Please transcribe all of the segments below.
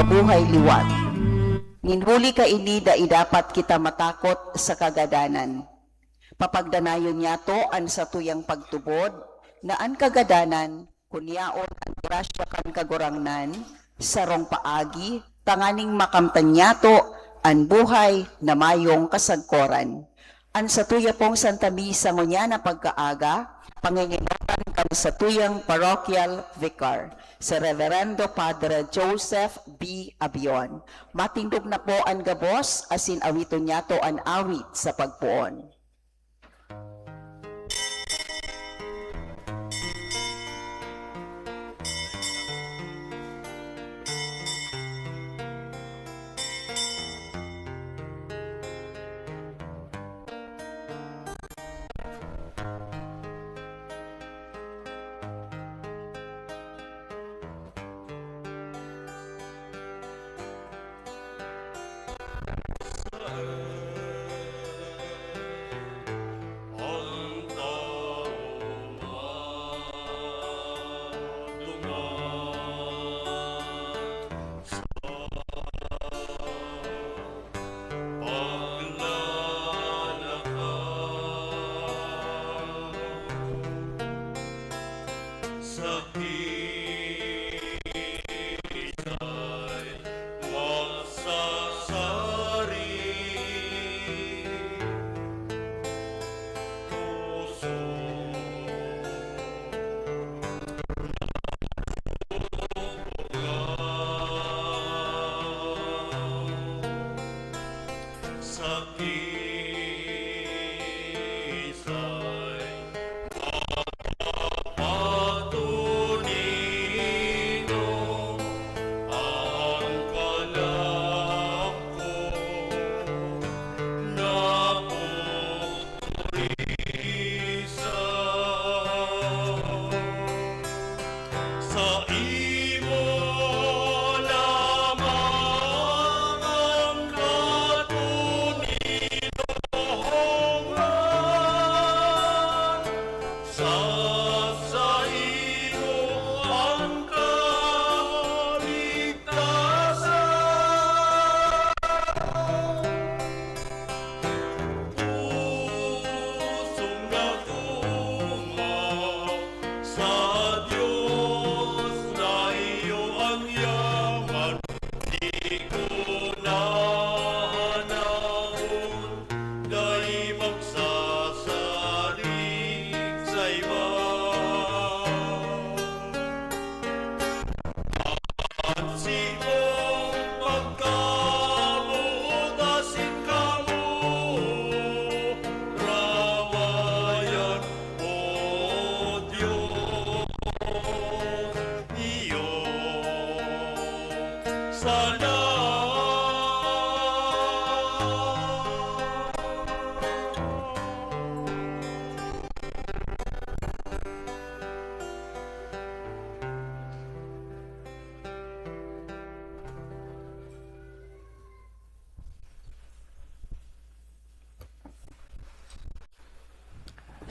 mabuhay liwat. Ninhuli ka ini da dapat kita matakot sa kagadanan. Papagdanayon niya to an sa tuyang pagtubod, na an kagadanan, kunyaon ang grasya kan kagurangnan, sarong paagi, tanganing makamtan niya to, an buhay na mayong kasagkoran. An sa tuya pong Santa Misa ngunya na pagkaaga, panginginotan kan sa tuyang parochial vicar, sa Reverendo Padre Joseph B. Abion. Matindog na po ang gabos, asin awiton niya to an awit sa pagpuon.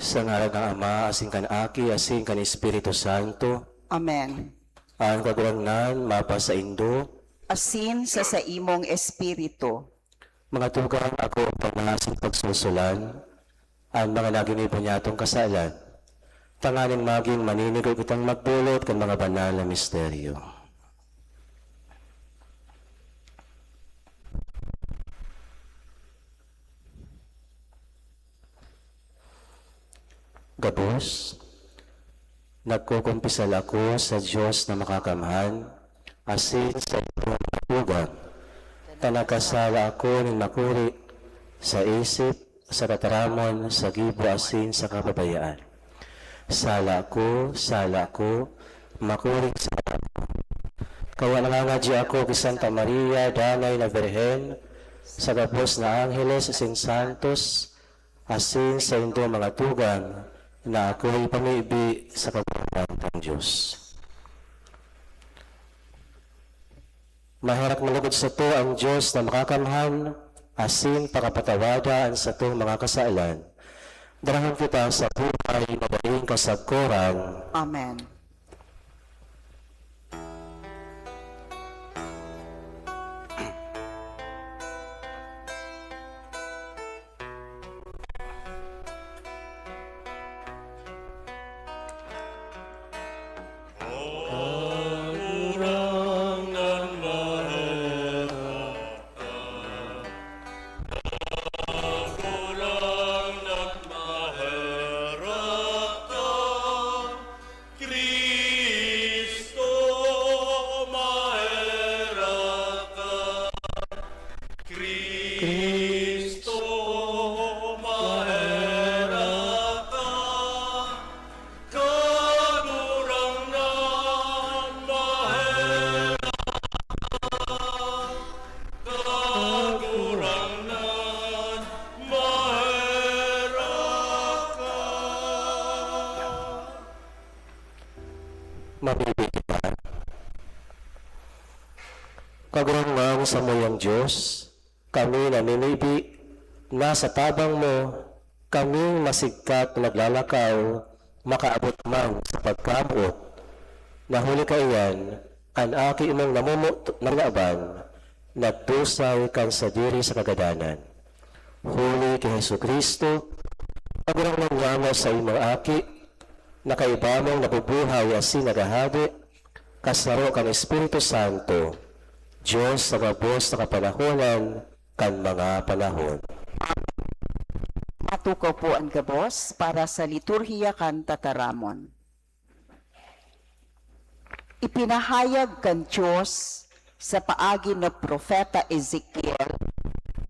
Sa ngalan ng Ama, asin kan Aki, asin kan Espiritu Santo. Amen. Ang kagurangnan, mapa sa Indo. Asin sa imong espiritu. Mga tugang ako ang pangasin pagsusulan, ang mga naging iponyatong kasalan. Tanganing maging maninigaw kitang magbulot kan mga banal na misteryo. Gabos, nagkukumpisal ako sa Diyos na makakamhan, asin sa itong matugang, tanakasawa ako ng makuri sa isip, sa kataramon, sa gibo, asin sa kababayaan. Sala ko, makuri sa ako. Kawanangangadyo ako kay Santa Maria, Danay na Birhen, sa gabos na Angeles, asin Santos, asin sa indo mga tugang, na ako'y pamibi sa pagpapalang ng Diyos. Maharap malugod sa to ang Diyos na makakamhan, asin pakapatawadaan sa itong mga kasalanan. Darahan kita sa buhay na daing kasagkoran. Amen. Mamibig kita. Kagurang sa moyang Diyos, kami namimibi na sa tabang mo, kaming masigkat na naglalakaw, makaabot man sa pagkamuot. Nahuli ka iyan, ang aki mong namumot ng laban, nagtusay kang sa diri sa kagadanan. Huli kay Hesu Kristo, kagurang nangyama sa imong aki, nakaibamang nabubuhay asin nagahadi, kasaro kang Espiritu Santo, Diyos sa mabos na kapanahonan, kan mga panahon. Matukaw po ang gabos para sa liturhiya kan tataramon. Ipinahayag kan Diyos sa paagi na propeta Ezekiel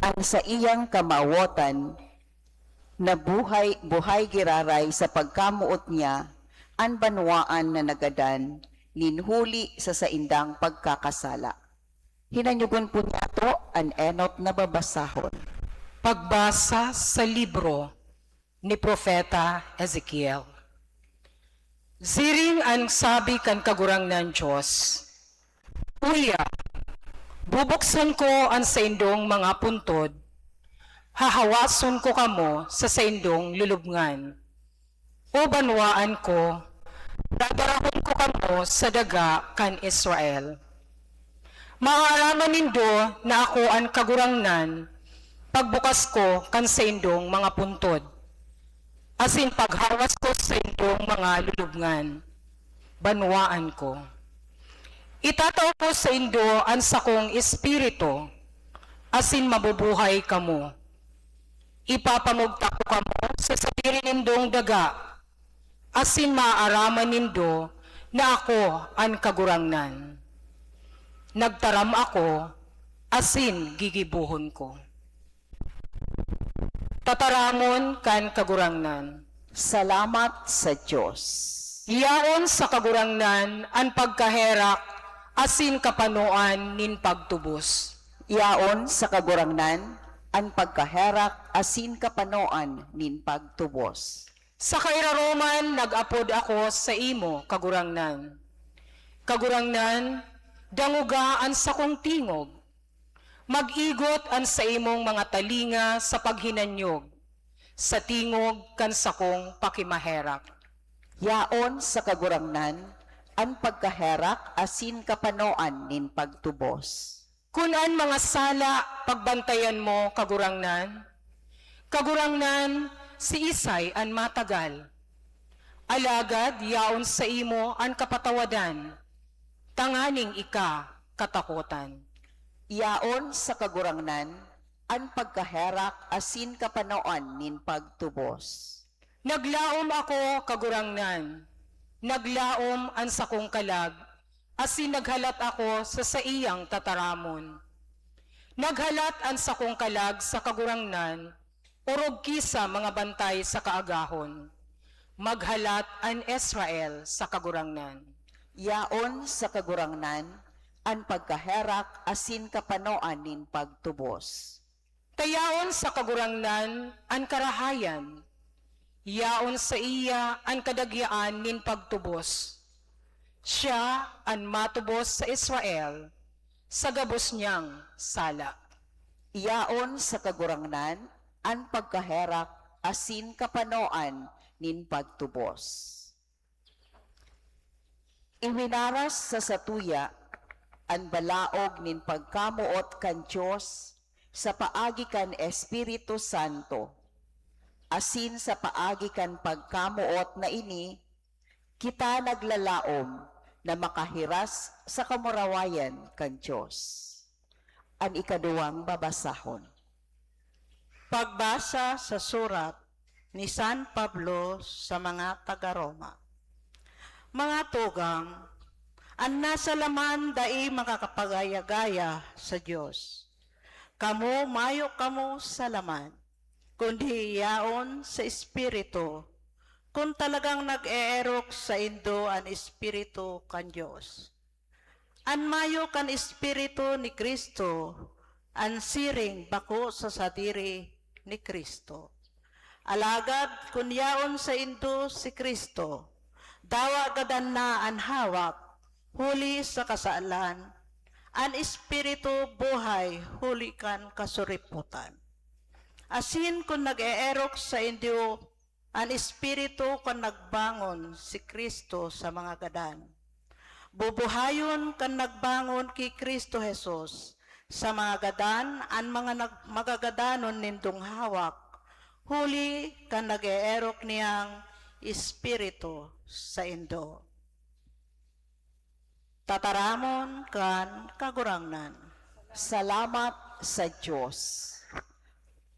ang sa iyang kamawotan na buhay giraray sa pagkamuot niya ang banwaan na nagadan ninhuli sa saindang pagkakasala. Hinanyugon po niya to ang enot na babasahon. Pagbasa sa libro ni Propeta Ezekiel. Ziring ang sabi kan kagurang ng Diyos, Uya, bubuksan ko ang saindong mga puntod, hahawason ko kamo sa saindong lulubngan. O banwaan ko, dadarahon ko kamo sa daga kan Israel. Maaraman nindo na ako ang kagurangnan, pagbukas ko kan saindong mga puntod, asin paghawas ko sa saindong mga lulubngan, banwaan ko. Itataw ko sa indo ang sakong espiritu, asin mabubuhay kamo. Ipapamugta ko kamo sa sadiri nindong daga, asin maaaraman nindo na ako ang kagurangnan. Nagtaram ako, asin gigibuhon ko. Tataramon kan kagurangnan. Salamat sa Diyos. Iyaon sa kagurangnan ang pagkaherak, asin kapanuan nin pagtubos. Iyaon sa kagurangnan, ang pagkaherak asin kapanoan nin pagtubos. Sa kairaroman, nag-apod ako sa imo, kagurangnan. Kagurangnan, dangugaan sa kong tingog. Mag-igot ang sa imong mga talinga sa paghinanyog, sa tingog kan sa kong pakimaherak. Yaon sa kagurangnan, ang pagkaherak asin kapanoan nin pagtubos. Kunan mga sala, pagbantayan mo, kagurangnan. Kagurangnan, si Isay an matagal. Alagad, yaon sa imo ang kapatawadan. Tanganing ika, katakutan. Yaon sa kagurangnan, ang pagkaherak asin kapanoan nin pagtubos. Naglaom ako, kagurangnan. Naglaom ang sakong kalag, asin naghalat ako sa saiyang tataramon. Naghalat ang sakong kalag sa kagurangnan, urog kisa mga bantay sa kaagahon. Maghalat ang Israel sa kagurangnan. Yaon sa kagurangnan, ang pagkaherak asin kapanoan nin pagtubos. Tayaon sa kagurangnan ang karahayan. Yaon sa iya ang kadagyaan nin pagtubos. Siya ang matubos sa Israel, sa gabos niyang sala. Yaon sa kagurangnan, ang pagkaherak asin kapanoan nin pagtubos. Iwinaras sa satuya, ang balaog nin pagkamuot kan Diyos sa paagi kan Espiritu Santo, asin sa paagi kan pagkamuot na ini, kita naglalaom na makahiras sa kamurawayan kan Diyos. Ang ikaduwang babasahon. Pagbasa sa surat ni San Pablo sa mga taga-Roma. Mga tugang, ang nasa laman dai makakapagaya-gaya sa Diyos. Kamu mayo kamo sa laman, kundi yaon sa Espiritu, kung talagang nag-eerok sa indo ang Espiritu kan Diyos. An mayo kan Espiritu ni Kristo, ang siring bako sa sadiri ni Kristo. Alagad kun yaon sa indo si Kristo, Dawa gadan na an hawak, huli sa kasalan, an espiritu buhay, huli kan kasuriputan. Asin kung nag-eerok sa indio, an espiritu kung nagbangon si Kristo sa mga gadan. Bubuhayon kan nagbangon ki Kristo Jesus sa mga gadan, an mga magagadanon nindong hawak, huli kan nag-eerok niyang espiritu sa indo. Tataramon kan kagurangnan. Salamat sa Diyos.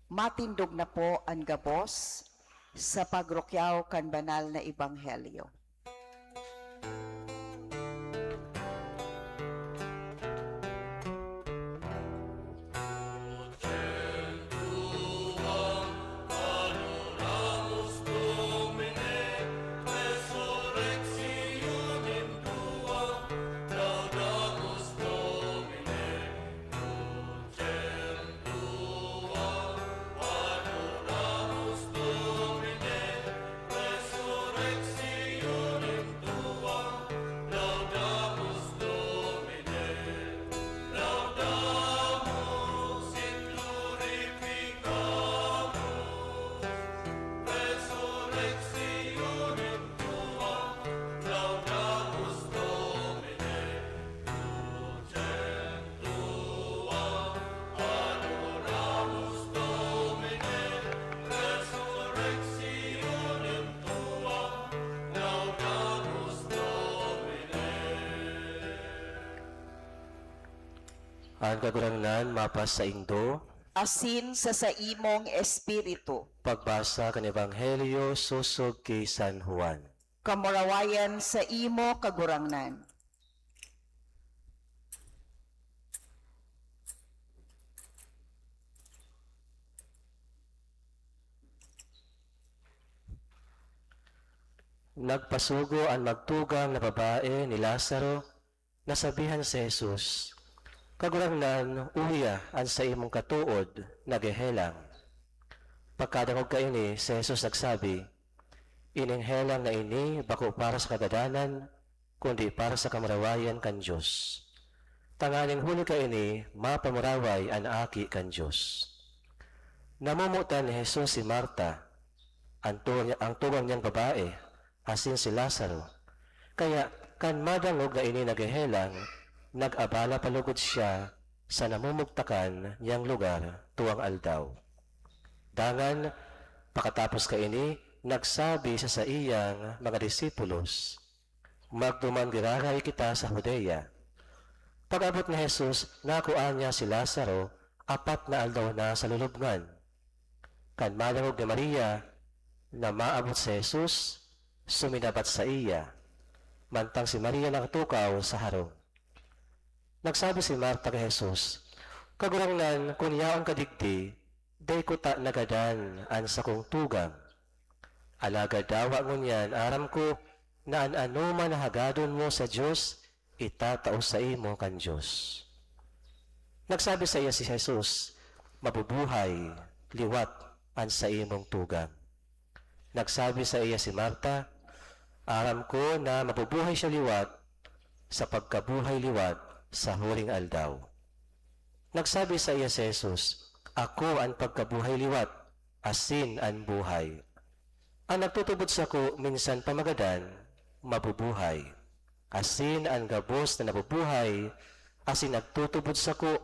Matindog na po ang gabos sa pagrukyaw kan banal na ebanghelyo. Ang kagurangnan mapas sa indo, Asin sa imong espiritu, pagbasa kan Ebanghelyo susog kay San Juan. kamurawayan sa imo kagurangnan. Nagpasugo ang magtugang na babae ni Lazaro, nasabihan si Jesus, kagurangnan, uya ang sa imong katuod, nagehelang. Pagkadangog ka ini, si Jesus nagsabi, ining helang na ini, bako para sa kagadanan, kundi para sa kamarawayan kan Diyos. Tanganing huli ka ini, mapamuraway ang aki kan Diyos. Namumutan ni Jesus si Marta, ang tugang niyang babae, asin si Lazaro. Kaya kan madangog na ini nagehelang, nag-abala palugod siya sa namumugtakan niyang lugar tuwang aldaw. Dangan, pakatapos ka ini, nagsabi sa iyang mga disipulos, magduman giraray kita sa Judea. Pag-abot ni Jesus, nakuha niya si Lazaro, 4 na aldaw na sa lulubngan. Kan madangog ni Maria, na maabot si Jesus, suminabat sa iya, mantang si Maria nakatukaw sa harong. Nagsabi si Marta kay Jesus, kagurangnan, kung yaon kadigdi, day ko ta nagadan an sa kong tugang. Alaga dawa ngunyan, aram ko, na an-ano man hagadon mo sa Diyos, itatao sa imo kan Diyos. Nagsabi sa iya si Jesus, mabubuhay, liwat, an sa imong tugang. Nagsabi sa iya si Marta, aram ko na mabubuhay siya liwat sa pagkabuhay liwat sa huling aldaw. Nagsabi sa iya si Jesus, ako ang pagkabuhay liwat, asin ang buhay. Ang nagtutubod sa ko minsan pamagadan, mabubuhay. Asin ang gabos na nabubuhay, asin nagtutubod sa ko,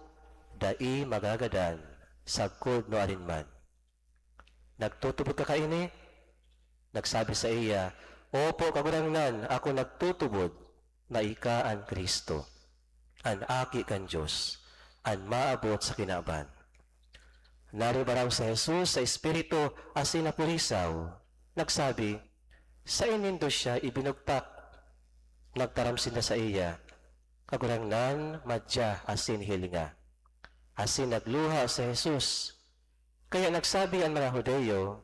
dai magagadan, sagkod no alinman. Nagtutubod ka kaini? Nagsabi sa iya, opo kagurangnan, ako nagtutubod na ika ang Kristo, ang aki kan Diyos, ang maabot sa kinaban. Naribaraw sa Jesus sa Espiritu asin napurisaw, nagsabi, sa inindo siya ibinugtak, nagtaramsin na sa iya, kagurangnan, madya asin hilinga. Asin nagluha sa Jesus, kaya nagsabi ang mga Hudeyo,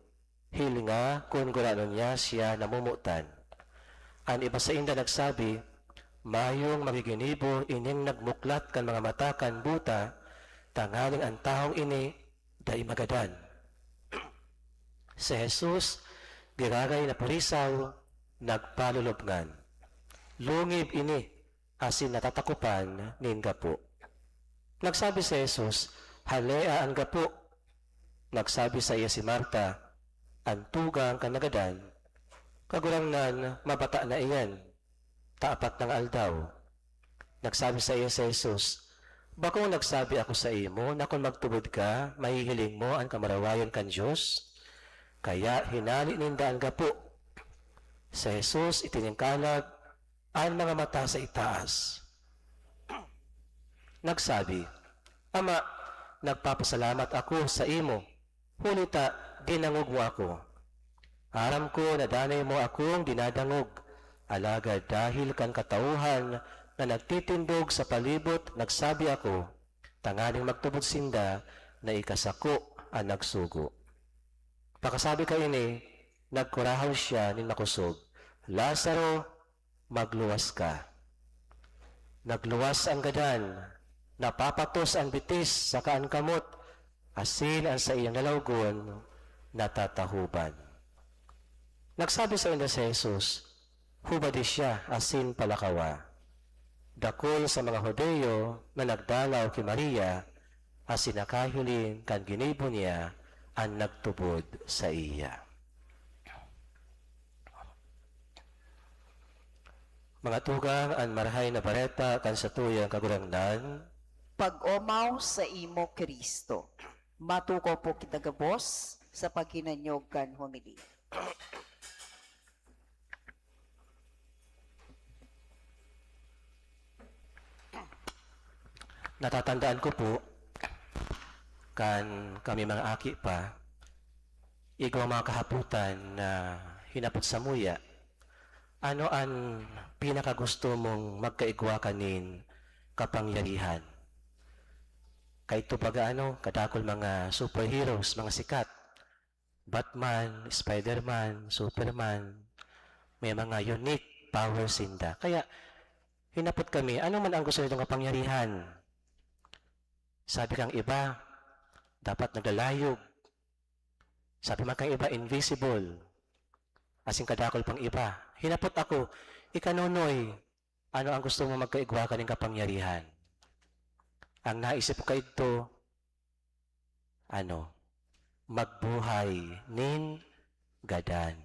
hilinga kung gurano niya siya namumutan. Ang iba sa inda nagsabi, mayong magiginibo ining nagmuklat kan mga mata kan buta, tangaling ang taong ini, dai magadan. Si Jesus, giragay na purisaw, nagpalulubngan. Lungib ini, asin natatakupan nin gapo. Nagsabi si Jesus, halea ang gapo. Nagsabi sa iya si Marta, antugang kanagadan, kagurangnan mabata na iyan, taapat ng aldaw. Nagsabi sa iya si Jesus, bakong nagsabi ako sa imo na kung magtubod ka, mahihiling mo ang kamarawayon kan Diyos? Kaya hinali ninda ang gapo. Sa Jesus itiningkalag ang mga mata sa itaas. Nagsabi, Ama, nagpapasalamat ako sa imo, hulita dinangog mo ako. Aram ko na danay mo akong dinadangog, alagad dahil kan katauhan na nagtitindog sa palibot, nagsabi ako, tanganing magtubod sinda na ikasako ang nagsugo. Pakasabi ka ini, nagkurahaw siya ni nakusog, Lazaro, magluwas ka. Nagluwas ang gadan, napapatos ang bitis sa kaan kamot, asin ang sa iyang nalawgon, natatahuban. Nagsabi sa inyo si Jesus, hubadi siya asin palakawa. Dakol sa mga Hodeo na nagdalaw kay Maria, asin nakahilin kan ginibo niya ang nagtubod sa iya. Mga tugang ang marahay na bareta kan sa tuyang kagurangnan, Pag-omaw sa imo Kristo. Matuko po kita gabos sa paghinanyog kan homily. natatandaan ko po, kan kami mga aki pa, igaw mga kahaputan na hinapot sa muya, ano ang pinakagusto mong magkaigwa kanin kapangyarihan? Kahit ito kadakol mga superheroes, mga sikat, Batman, Spider-Man, Superman, may mga unique powers inda. Kaya hinapot kami, ano man ang gusto nitong kapangyarihan? Sabi kang iba, dapat naglalayog. Sabi man kang iba, invisible. Asing kadakol pang iba. Hinapot ako, ikanonoy, ano ang gusto mo magkaigwa ka ng kapangyarihan? Ang naisip ko ito, magbuhay nin gadan.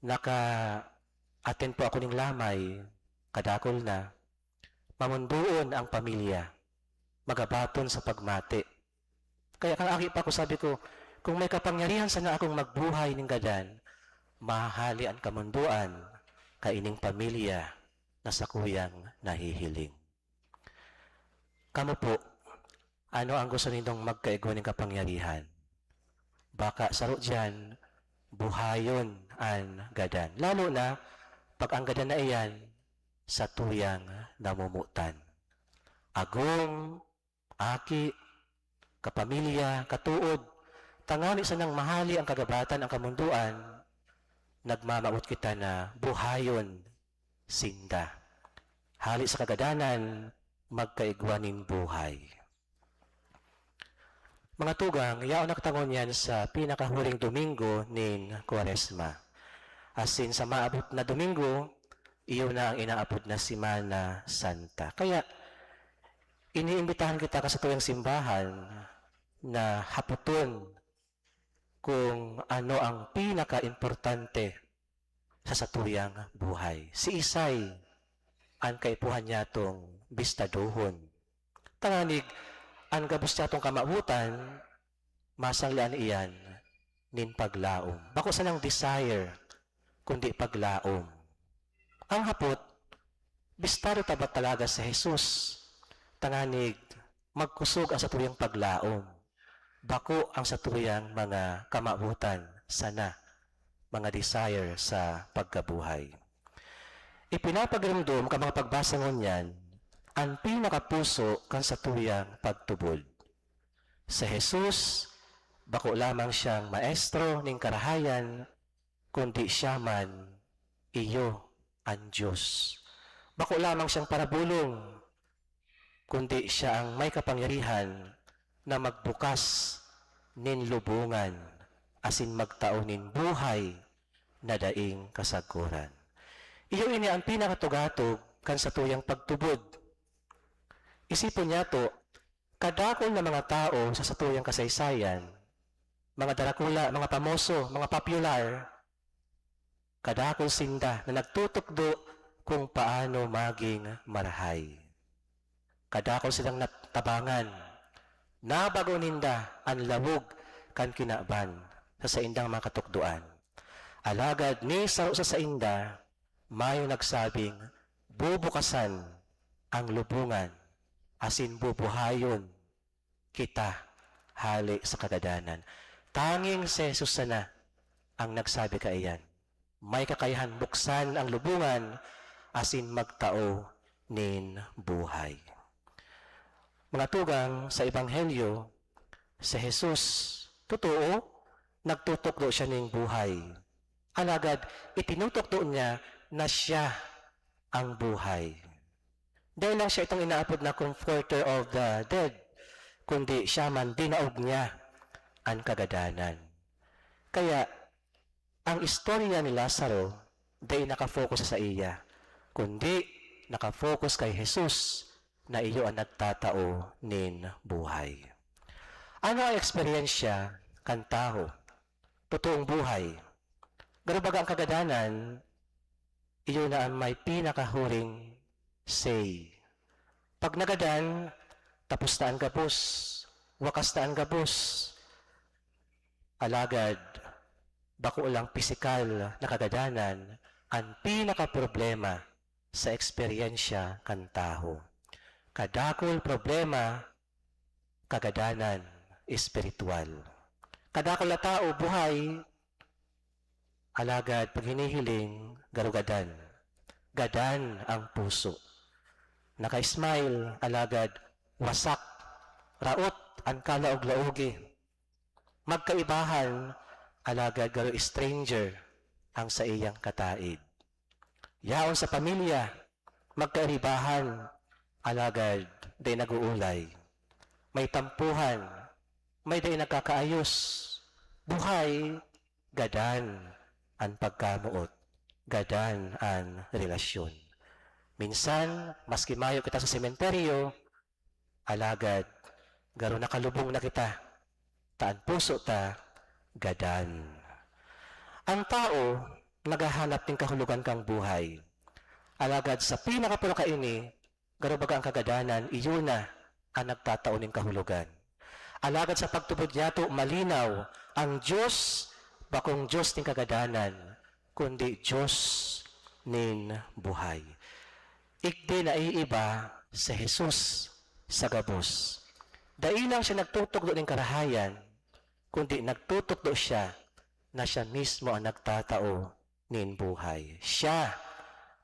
Naka-attend po ako ng lamay, kadakol na, mamunduon ang pamilya, magabaton sa pagmati. Kaya kang aki pa ko sabi ko, kung may kapangyarihan sana akong magbuhay ng gadan, mahali ang kamunduan, kaining pamilya na sa kuyang nahihiling. Kamu po, ano ang gusto ninyong magkaigwa ng kapangyarihan? Baka saro dyan, buhayon ang gadan. Lalo na, pag ang gadan na iyan, sa tuyang namumutan. Agong, aki, kapamilya, katuod, tangani sa nang mahali ang kagabatan, ang kamunduan, nagmamaot kita na buhayon, sinda. Hali sa kagadanan, magkaigwanin buhay. Mga tugang, yaon nagtangon yan sa pinakahuling Domingo nin Kwaresma. Asin sa maabot na Domingo, iyo na ang inaabot na Semana Santa. Kaya, iniimbitahan kita sa tuyang simbahan na haputon kung ano ang pinaka-importante sa satuyang buhay. Si Isay, ang kaipuhan niya itong bistaduhon. Tanganig, ang gabos niya itong kamabutan, masanglaan iyan, nin paglaom. Bako sa nang desire, kundi paglaom. Ang hapot, bistaro tabat talaga sa Jesus. Tanganig, magkusog ang satuyang paglaom. Bako ang satuyang mga kamabutan, sana, mga desire sa pagkabuhay. Ipinapagramdom ka mga pagbasa ngunyan, ang pinakapuso kan satuyang pagtubod. Sa Jesus, bako lamang siyang maestro ning karahayan, kundi siya man, iyo ang Diyos. Bako lamang siyang parabulong, kundi siya ang may kapangyarihan na magbukas nin lubungan, asin magtao nin buhay, na daing kasaguran. Iyo ini ang pinakatugatog kan sa tuyang pagtubod. Isipon niya to, kadakol na mga tao sa satuyang kasaysayan, mga darakula, mga pamoso, mga popular, kadakol sinda na nagtutukdo kung paano maging marahay. Kadakol silang natabangan, nabago ninda ang lawog kan kinaban sa saindang mga katukduan. Alagad ni saro sa sainda, mayo nagsabing, bubukasan ang lubungan, asin bubuhayon kita hali sa kagadanan. Tanging si Jesus sana ang nagsabi kaiyan. May kakayahan buksan ang lubungan, asin magtao nin buhay. Mga tugang sa Ebanghelyo, si Jesus, totoo, nagtutukdo siya ng buhay. Alagad, itinutukdo niya na siya ang buhay. Dahil lang siya itong inaapod na comforter of the dead, kundi siya man dinaog niya ang kagadanan. Kaya, ang istorya ni Lazaro, di nakafocus sa iya, kundi nakafocus kay Jesus na iyo ang nagtatao nin buhay. Ano ang eksperyensya kan tao? Totoong buhay. Garubaga ang kagadanan, iyo na ang may pinakahuring say. Pag nagadan, tapos na ang gabos, wakas na ang gabos. Alagad, bako lang pisikal na kagadanan, ang pinaka-problema sa eksperyensya kan tao. Kadakol problema, kagadanan, espiritual. Kadakol na tao, buhay, alagad pag hinihiling, garugadan. Gadan ang puso. Naka-smile, alagad, wasak, raot, ang kalaog-laogi. Magkaibahan, alagad, garo stranger, ang sa iyang kataid. Yaon sa pamilya, magkairibahan, alagad, di naguulay. May tampuhan, may di nagkakaayos. Buhay, gadan ang pagkamuot, gadan ang relasyon. Minsan, maski mayo kita sa sementeryo, alagad, garo nakalubong na kita, taan puso ta, gadan. Ang tao, naghahanap ng kahulugan kang buhay. Alagad sa pinakapulo kaini, garo baga ang kagadanan, iyon na ang nagtatao ng kahulugan. Alagad sa pagtubod niya to, malinaw, ang Diyos, bakong Diyos ng kagadanan, kundi Diyos nin buhay. Ikdi na iiba sa Jesus sa gabos. Dahil lang siya nagtutugdo ng karahayan, kundi nagtutugdo siya na siya mismo ang nagtatao nin buhay. Siya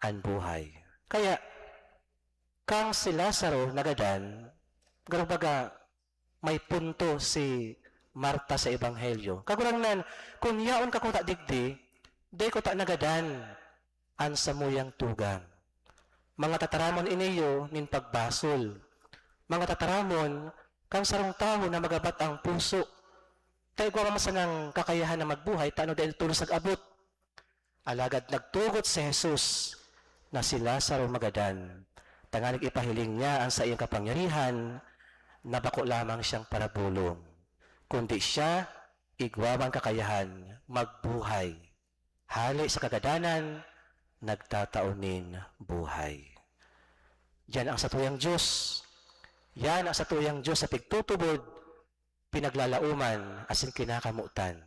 ang buhay. Kaya, kang si Lazaro nagadan, garabaga may punto si Marta sa Ebanghelyo. Kagurangnan, kung yaon ka kuta digdi, day ko ta nagadan an samuyang tugang. Mga tataramon iniyo nin pagbasol. Mga tataramon kang sarong tao na magabat ang puso. Tayo ko masanang kakayahan na magbuhay, tano dahil tulos nag-abot. Alagad nagtugot si Jesus na si Lazaro magadan. Tanganig ipahiling niya ang sa iyang kapangyarihan, na bako lamang siyang parabulong. Kundi siya, igwawang kakayahan, magbuhay. Hali sa kagadanan, nagtataonin buhay. Yan ang satuyang Diyos. Yan ang satuyang Diyos sa pigtutubod, pinaglalauman, asin kinakamutan.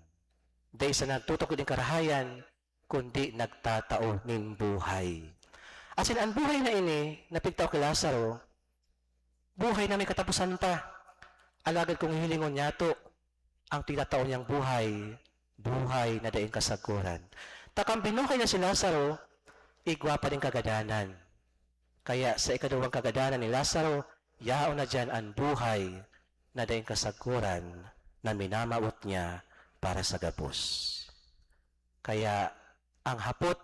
Dahil sa nagtutukod ng karahayan, kundi nagtataonin buhay. Asin ang buhay na ini, napigtaw kay Lazaro, buhay na may katapusan pa. Alagad kung hilingon niya to, ang tinataon niyang buhay, buhay na daing kasaguran. Takang binuhay na si Lazaro, igwa pa rin kagadanan. Kaya sa ikadawang kagadanan ni Lazaro, yaon na dyan ang buhay na daing kasaguran na minamawot niya para sa gabos. Kaya ang hapot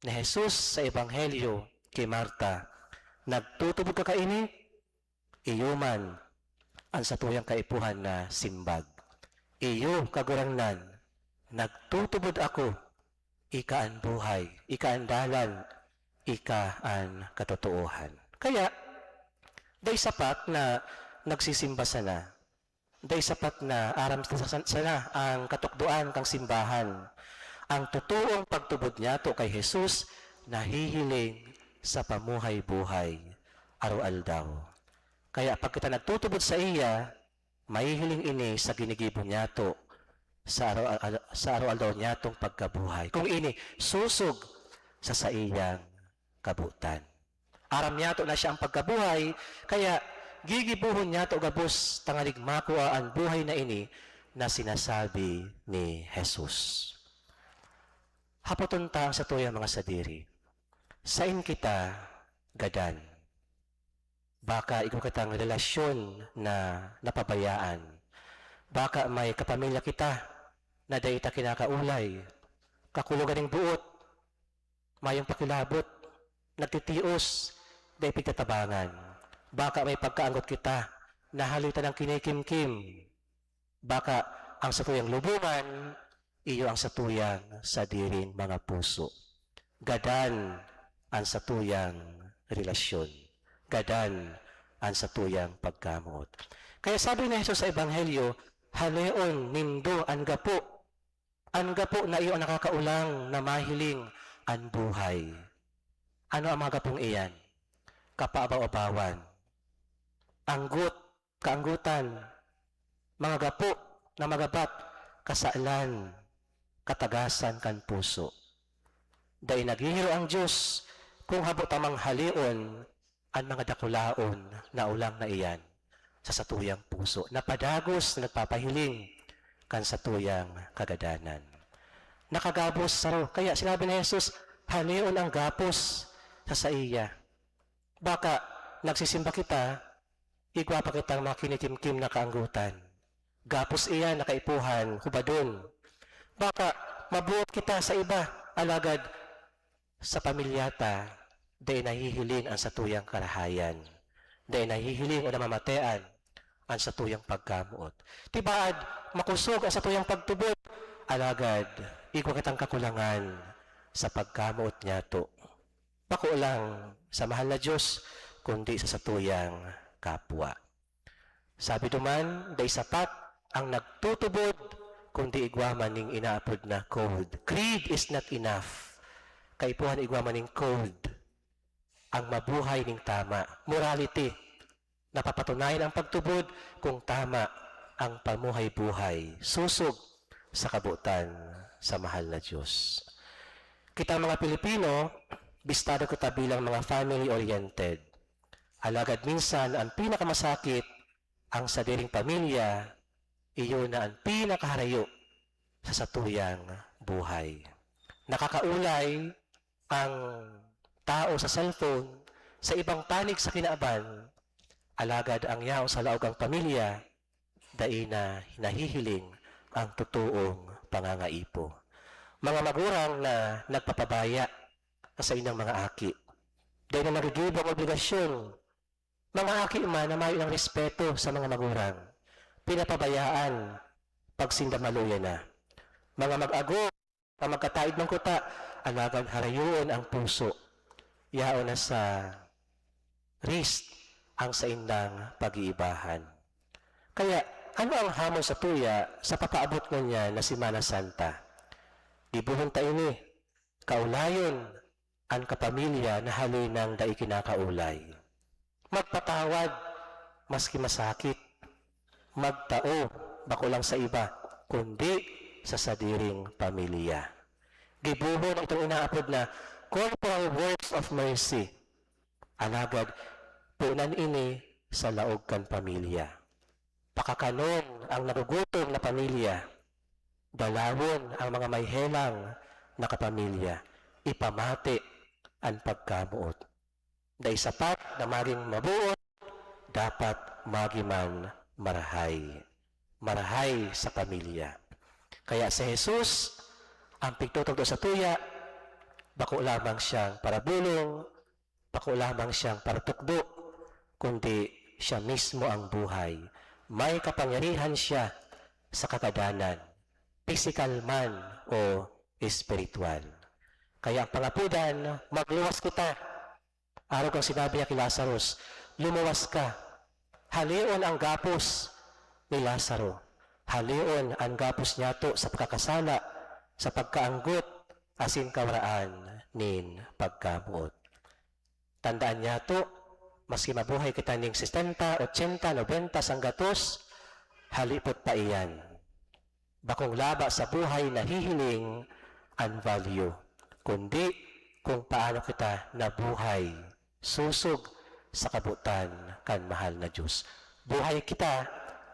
ni Jesus sa Ebanghelyo kay Marta, nagtutubog ka kaini, iyo man ang satuyang kaipuhan na simbag. Iyo kagurangnan, nagtutubod ako, ika ang buhay, ika ang dalan, ika ang katotohan. Kaya, day sapat na nagsisimba sana, day sapat na aram sana ang katukduan kang simbahan. Ang totoong pagtubod niya to kay Jesus, nahihiling sa pamuhay-buhay, araw-aldaw. Kaya pag kita nagtutubod sa iya, mahihiling ini sa ginigibo niya to, sa araw-aldaw niya tong pagkabuhay. Kung ini, susog sa iyang kabutan. Aram niya to na siya ang pagkabuhay, kaya gigibuhon niya to gabos tangalig makuha ang buhay na ini na sinasabi ni Jesus. Hapoton ta sa tuya mga sadiri, sain kita gadan. Baka ikaw kitang relasyon na napabayaan. Baka may kapamilya kita na dahi ta kinakaulay, kakulugan ng buot, mayong pakilabot, nagtitios, dahi pigtatabangan. Baka may pagkaanggot kita, nahalita ng kinikimkim. Baka ang satuyang lubungan, iyo ang satuyang sadirin mga puso. Gadan ang satuyang relasyon. Gadan ang satuyang pagkamot. Kaya sabi ni Jesus sa Ebanghelyo, haleon nindo ang gapo. Ang gapo na iyo ang nakakaulang na mahiling ang buhay. Ano ang mga gapong iyan? Kapaabaw-abawan. Anggut, kaanggutan. Mga gapo na magabat, kasaalan, katagasan kan puso. Dahil naghihiro ang Diyos kung habot tamang halion ang mga dakulaon na ulang na iyan sa satuyang puso, na padagos na nagpapahiling kan satuyang kagadanan. Nakagabos saro. Kaya sinabi ni Jesus, halion ang gapos sa iya. Baka nagsisimba kita, igwa pa kitang makinikim-kim na kaanggutan. Gapos iya nakaipuhan, hubadon. Baka mabuot kita sa iba, alagad sa pamilyata, dahil nahihiling ang satuyang karahayan. Dahil nahihiling o namamatean ang satuyang pagkamuot. Tibaad, makusog ang satuyang pagtubot, alagad, igwa kitang kakulangan sa pagkamuot niya to. Bako lang sa mahal na Diyos, kundi sa satuyang kapwa. Sabi duman, day sapat ang nagtutubod, kundi igwaman ning inaapod na code. Creed is not enough. Kaipuhan igwaman ning code. Ang mabuhay ning tama. Morality. Napapatunayan ang pagtubod kung tama ang pamuhay-buhay. Susog sa kabutan sa mahal na Diyos. Kita mga Pilipino, bistado kita bilang mga family-oriented. Alagad minsan, ang pinakamasakit, ang sadiring pamilya, iyo na ang pinakaharayo sa satuyang buhay. Nakakaulay ang tao sa cellphone, sa ibang panig sa kinaaban, alagad ang yao sa laog ang pamilya, dai na hinahihiling ang totoong pangangaipo. Mga magurang na nagpapabaya sa inyong mga aki, dahil na nagigibang obligasyon, mga aki man na mayo ng respeto sa mga magurang, pinapabayaan pag sindamaluya na. Mga mag-ago, ang magkataid ng kuta, alagad harayoon ang puso, yao na sa wrist ang sa indang pag-iibahan. Kaya, ano ang hamon sa tuya sa papaabot na niya na Semana Santa? Ibuhon tayo ni, kaulayon ang kapamilya na halinang dai kinakaulay. Magpatawad, maski masakit. Magtao, bako lang sa iba, kundi sa sadiring pamilya. Gibuhon ang itong inaapod na corporal works of mercy. Alagad, punan ini sa laog kan pamilya. Pakakanon ang nagugutom na pamilya. Dalawon ang mga may helang na kapamilya. Ipamati ang pagkamuot. Dahil sapat na maging mabuot, dapat magiman marahay. Marahay sa pamilya. Kaya si Jesus, ang pigtutugdo sa tuya, bako lamang siyang parabulong, bako lamang siyang paratukdo, kundi siya mismo ang buhay. May kapangyarihan siya sa kakadanan, physical man o spiritual. Kaya ang pangapudan, magluwas kita. Araw kang sinabi niya kay Lazarus, lumuwas ka. Halion ang gapos ni Lazaro. Halion ang gapos niya to sa pagkakasala, sa pagkaanggot, asin kawaraan nin pagkamuot. Tandaan niya to, maski mabuhay kita ning 60, 80, 90 sanggatos, halipot pa iyan. Bakong laba sa buhay na hihiling ang value, kundi kung paano kita nabuhay, susog sa kabutan kan mahal na Diyos. Buhay kita,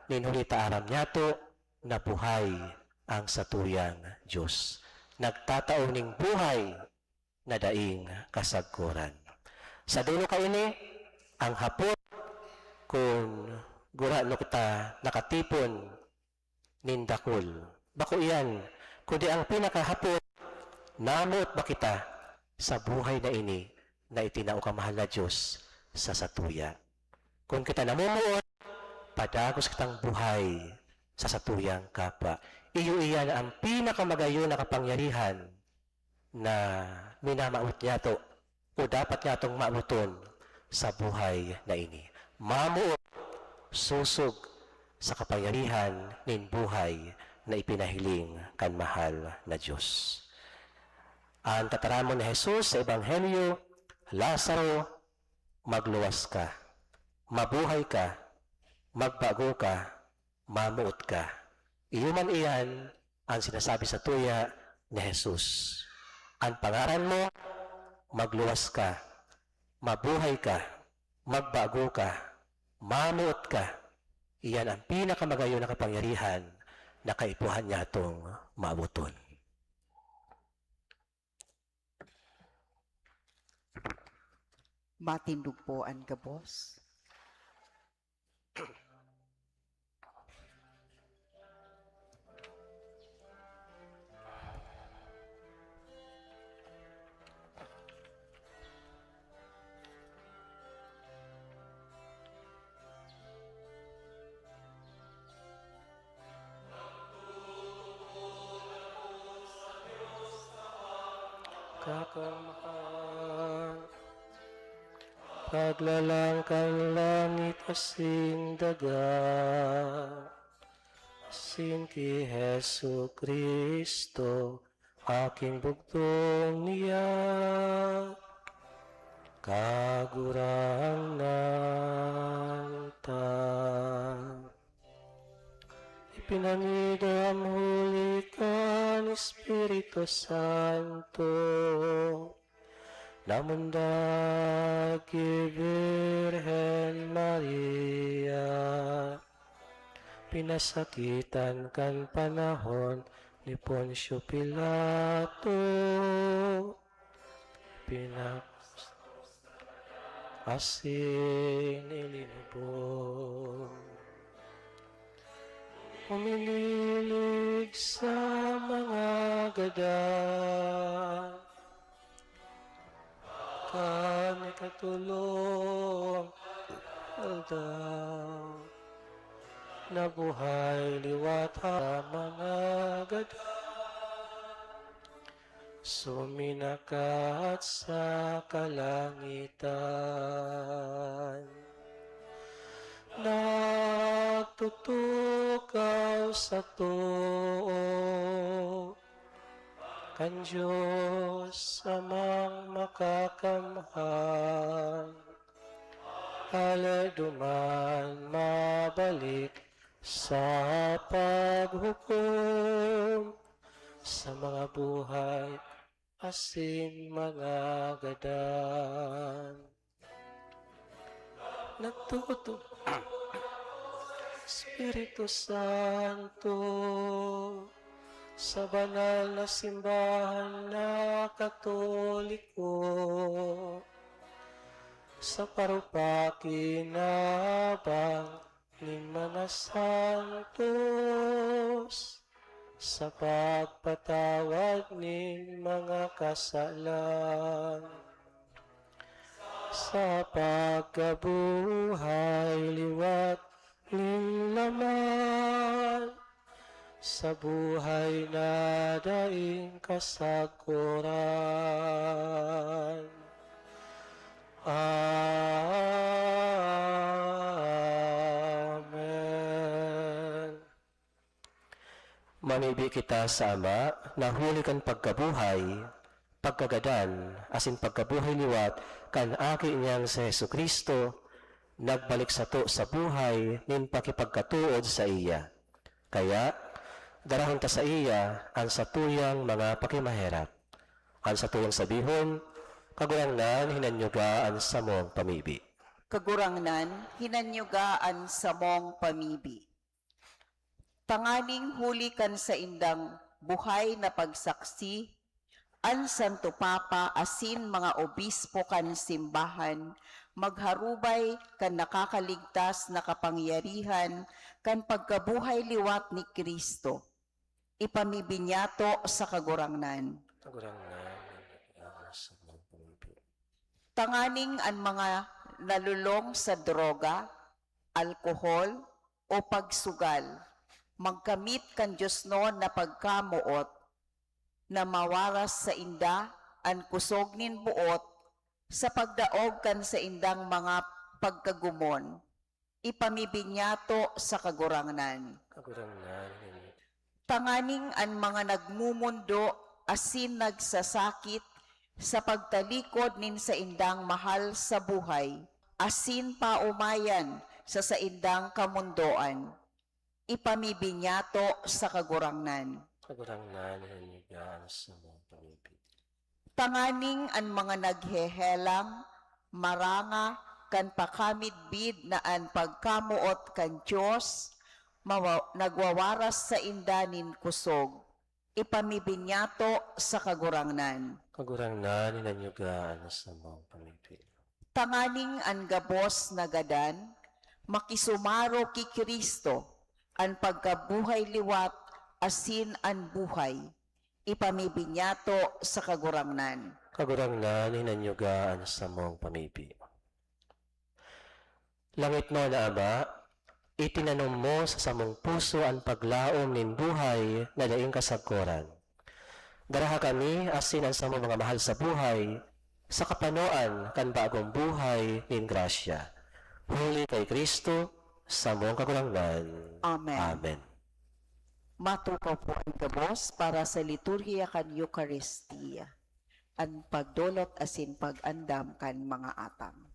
ninulita aram niya to, na buhay ang satuyang Diyos. Nagtataon ning buhay na daing kasagkuran. Sa dulo ka ini, ang hapon, kung gurano kita nakatipon nindakol. Bako iyan, kundi ang pinakahapon, namuot ba kita sa buhay na ini na itinao ka mahal na Diyos sa satuya. Kung kita namumuot, padagos kitang buhay sa satuyang kapwa. Iyo iyan ang pinakamagayon na kapangyarihan na minamaot niya to o dapat niya itong maamuton sa buhay na ini. Mamuot, susog sa kapangyarihan nin buhay na ipinahiling kan mahal na Diyos. Ang tataramon ni Jesus sa Ebanghelyo, Lazaro, magluwas ka, mabuhay ka, magbago ka, mamuot ka. Iyon man iyan ang sinasabi sa tuya ni Jesus. Ang pangaran mo, magluwas ka, mabuhay ka, magbago ka, mamuot ka. Iyan ang pinakamagayon na kapangyarihan na kaipuhan niya itong maabuton. Matindog po ang gabos. Kakamahal, paglalangkan langit asin daga, asin ki Hesu Kristo, aking bugtong niya, kagurang nanta. Ipinamidam huli ka ni Espiritu Santo, namundagi Birhen Maria, pinasakitan kan panahon ni Poncio Pilato, asin ilinubong. Umililig sa mga gada, kami katulong aldaw, nabuhay liwat sa mga gada, suminakat sa kalangitan. Nagtutukaw sa tuo, kan Diyos amang makakamhan, aladuman mabalik sa paghukom sa mga buhay asin mga gadan. Espiritu Santo, sa banal na simbahan na Katoliko, sa parupakin na habang ni mga santos, sa pagpatawad ni mga kasalan, sa pagkabuhay liwat ning laman, sa buhay na daing kasaguran. Amen. Mamibi kita sa Ama, na huli kan pagkabuhay, pagkagadan, asin pagkabuhay liwat, kan aki niyang sa Hesu Kristo, nagbalik sa to sa buhay, nin pakipagkatuod sa iya. Kaya, darahon ta sa iya, ang sa tuyang mga pakimaherap. Ang sa tuyang sabihon, kagurangnan hinanyugaan sa mong pamibi. Kagurangnan, hinanyugaan sa mong pamibi. Tanganing huli kan sa indang buhay na pagsaksi, an Santo Papa asin mga obispo kan simbahan, magharubay kan nakakaligtas na kapangyarihan kan pagkabuhay liwat ni Kristo. Ipamibinyato sa kagurangnan. Kagurangnan hinanyugaan sa mong pamibi. Tanganing ang mga nalulong sa droga, alkohol o pagsugal, magkamit kan Diyos no na pagkamuot, na mawaras sa inda ang kusog nin buot, sa pagdaog kan sa indang mga pagkagumon, ipamibinyato sa kagurangnan. Kagurangnan hinanyugaan. Tanganing ang mga nagmumundo asin nagsasakit sa pagtalikod nin sa indang mahal sa buhay, asin paumayan sa indang kamundoan, ipamibinyato sa kagurangnan. Kagurangnan hinanyugaan sa mong pamibi. Tanganing ang mga naghehelang, maranga, kan pakamidbid na ang pagkamuot kan Diyos, nagwawaras sa indanin kusog, ipamibinyato sa kagurangnan. Kagurangnan hinanyugaan sa mong pamibi. Tanganing ang gabos na gadan, makisumaro ki Kristo, ang pagkabuhay liwat, asin ang buhay, ipamibinyato sa kagurangnan. Kagurangnan hinanyugaan sa mong pamibi. Langit no na Ama, itinanom mo sa samong puso ang paglaom nin buhay na daing kasaguran. Daraha kami asin ang samong mga mahal sa buhay, sa kapanoan kan bagong buhay nin grasya. Huli kay Kristo, sa mong kagurangnan. Amen. Amen. Matukaw po ang gabos para sa liturhiya kan Eucharistia, ang pagdolot asin pag-andam kan mga atam.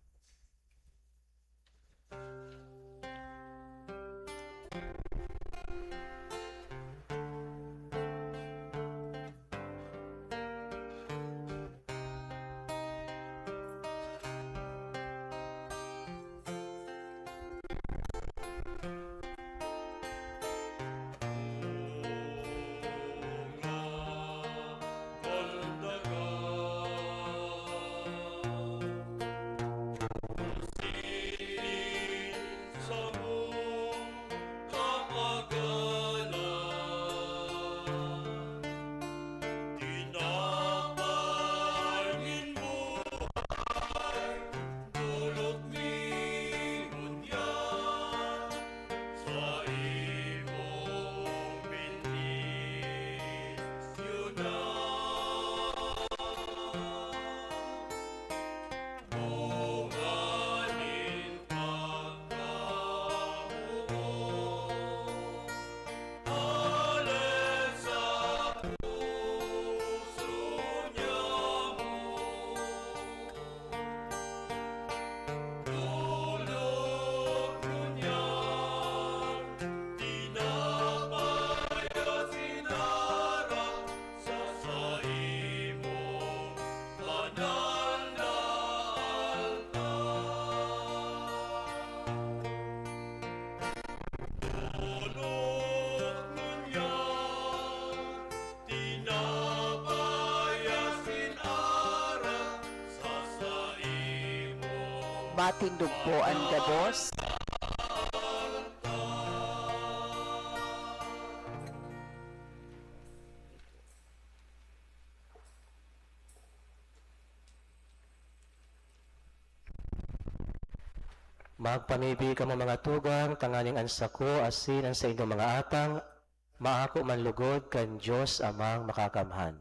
Matindog po ang gabos. Magpamibi ka mo mga tugang, tanganing ansako, asin ang sa inyong mga atang, maako manlugod kan Dios amang makakamhan.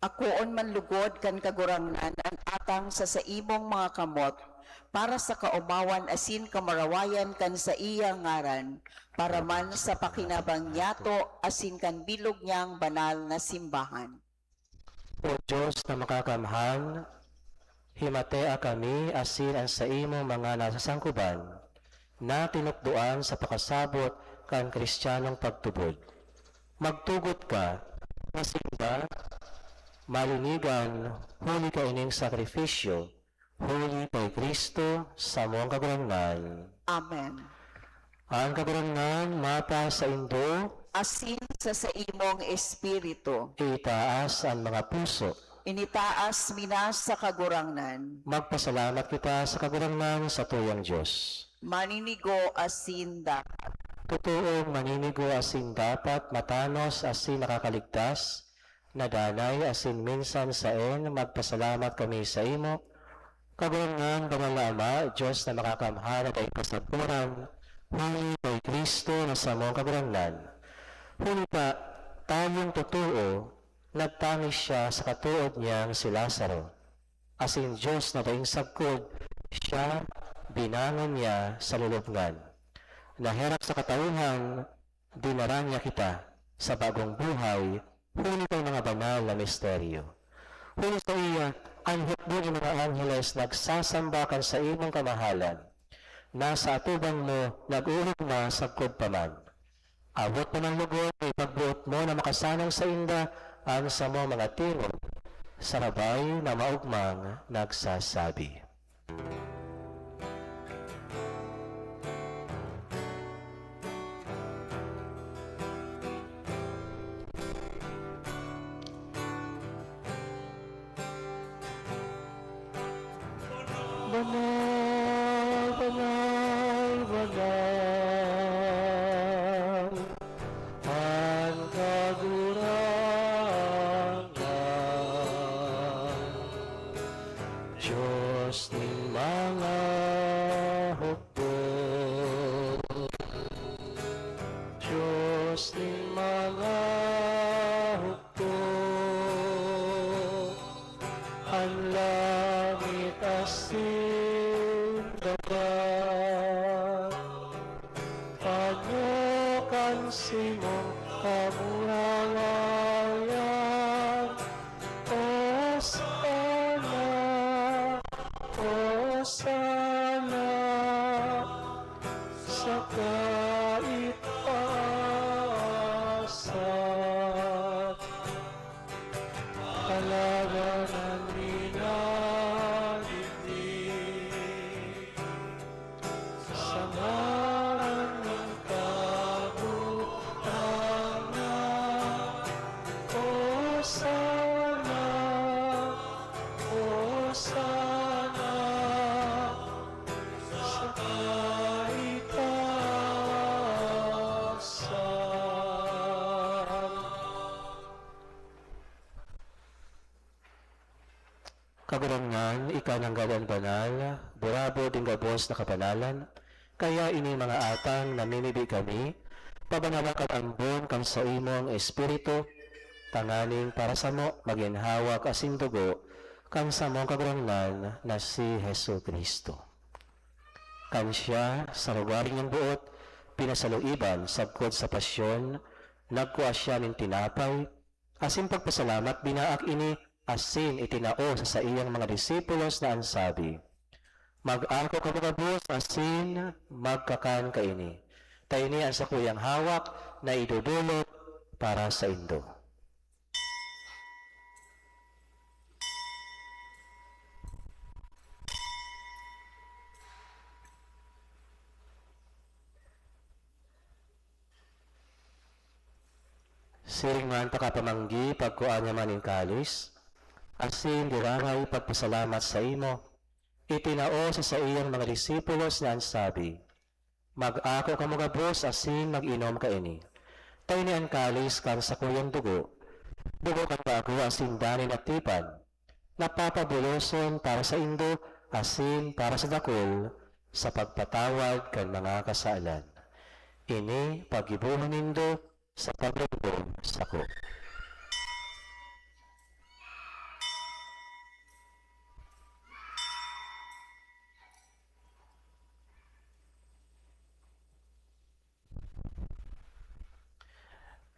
Akoon manlugod kan kagurangnan ang atang sa imong mga kamot para sa kaumawan asin kamarawayan kan sa iya ngaran para man sa pakinabang niyato asin kan bilog niyang banal na simbahan. O Diyos na makakamhan, himatea kami asin ang sa imo mga nasasangkuban na tinukduan sa pakasabot kan kristyanong pagtubod. Magtugot ka, masimba, malinigan, huli ka ining sakrifisyo, huli kay Kristo sa mong kagurangnan. Amen. Ang kagurangnan mata sa indo, Asin sa imong espiritu, itaas ang mga puso. initaas minas sa kagurangnan, Magpasalamat kita sa kagurangnan sa tuyang Diyos. maninigo asin dapat. Totoong maninigo asin dapat, matanos asin nakakaligtas, nadanay asin minsan saen, magpasalamat kami sa imo. Kagurangnan, banal na Ama, Diyos na makakamhan at ay kasapuran, huli kay Kristo na sa mong kagurangnan. Huli pa, tayong totoo, nagtangis siya sa katuod niyang si Lazaro. Asin Diyos na daing sagkod, siya binangon niya sa lulubngan. Naherap sa katauhan, dinaran niya kita sa bagong buhay, huli kay mga banal na misteryo. Huli sa iya, ang hukbo ng mga angeles nagsasambakan sa imong kamahalan. Nasa atuban mo, nag-urog na sagkod paman. Abot mo ng lugod, may pagbuot mo na makasanang sa inda ang sa mo mga tingog, sarabay na maugmang nagsasabi. Banal, banal, banal, ang kagurangan, Diyos ng mga hukbo, Diyos ng mga hukbo, ang langit asin dagat, panukan simong kamurawayan, o sana, sa kaitasan, kalaganan minanigdig, sa ngalan ng kabutangan, o sana, sa kaitasan. Kagurangnan, ika ng gawan banal, burabo din gabos na kapanalan, kaya ini mga atang namimibi kami, pabanawakan ambon kang sa imong espiritu, tanganing para sa mo maginhawak asin dugo, kang sa mong kagurangnan na si Hesu Kristo. Kan siya sa lugar niyang buot, pinasaluiban sabkod sa pasyon, nagkuha siya ng tinapay, asin pagpasalamat binaak ini, asin itinao sa iyang mga disipulos na ansabi, mag-ako kapagabos asin magkakan kaini. Tayo ni ang sa kuyang hawak na idudulot para sa indo. Siring man pakapamanggi pagkuan niya maning kalis, asin dirangay pagpasalamat sa imo, itinao sa iyang mga disipulos na ansabi, mag-ako ka magabos asin mag-inom ka ini. Tayo ni ang kalis kan sa kuyang dugo kan ba ako asin danin at tipan, napapabuloson para sa indo, asin para sa dakol, sa pagpatawad kan mga kasalan. Ini pagibuhan nindo sa paglingkod sako.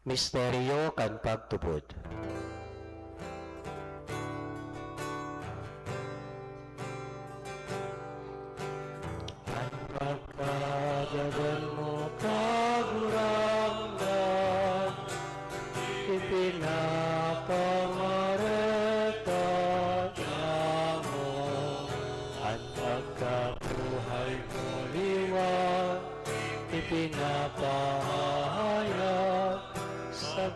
Misteryo kan pagtubod. Ang pagkagagan mo kagurangan, ipinapangareta mo. Ang pagkabuhay mo liwan, ipinapahayag sa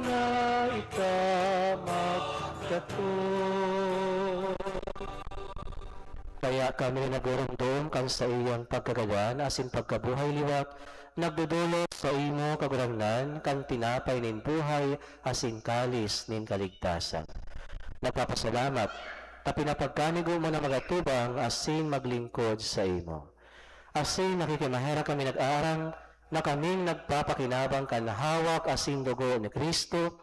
na ikamagkatod. Kaya kami nagurumdum kang sa iyang pagkagawan asin pagkabuhay liwat, nagdudulot sa imo kagurangnan kang tinapay nin buhay asin kalis nin kaligtasan. Nagpapasalamat ta pinapagkanigo mo na magatubang asin maglingkod sa imo. Asin nakikimahera kami nag-aarang na kaming nagpapakinabang kan hawak asin dugo ni Kristo